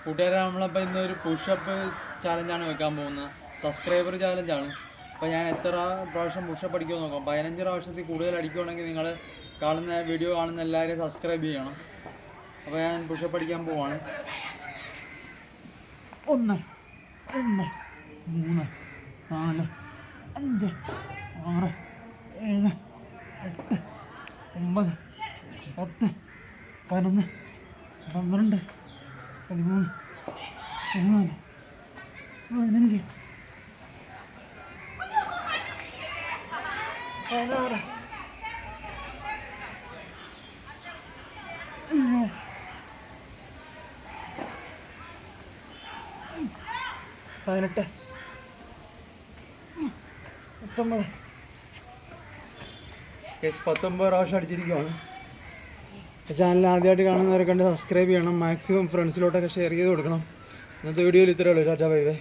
കൂട്ടുകാരെ, നമ്മളിപ്പോൾ ഇന്നൊരു പുഷപ്പ് ചാലഞ്ചാണ് വെക്കാൻ പോകുന്നത്. സബ്സ്ക്രൈബർ ചാലഞ്ചാണ്. അപ്പോൾ ഞാൻ എത്ര പ്രാവശ്യം പുഷപ്പ് അടിക്കുമോ നോക്കാം. 15 പ്രാവശ്യത്തിൽ കൂടുതൽ അടിക്കുകയാണെങ്കിൽ നിങ്ങൾ വീഡിയോ കാണുന്ന എല്ലാവരും സബ്സ്ക്രൈബ് ചെയ്യണം. അപ്പോൾ ഞാൻ പുഷപ്പ് അടിക്കാൻ പോവാണ്. 1 2 3 4 5 6 7 8 9 10 11 12 13 14 15 16 18 19 19 പ്രാവശ്യം അടിച്ചിരിക്കുകയാണ്. ചാനൽ ആദ്യമായിട്ട് കാണുന്നവരെ കണ്ട് സബ്സ്ക്രൈബ് ചെയ്യണം. മാക്സിമം ഫ്രണ്ട്സിലോട്ടൊക്കെ ഷെയർ ചെയ്ത് കൊടുക്കണം. ഇന്നത്തെ വീഡിയോയിൽ ഇത്രയേ ഉള്ളൂ. Tata bye bye.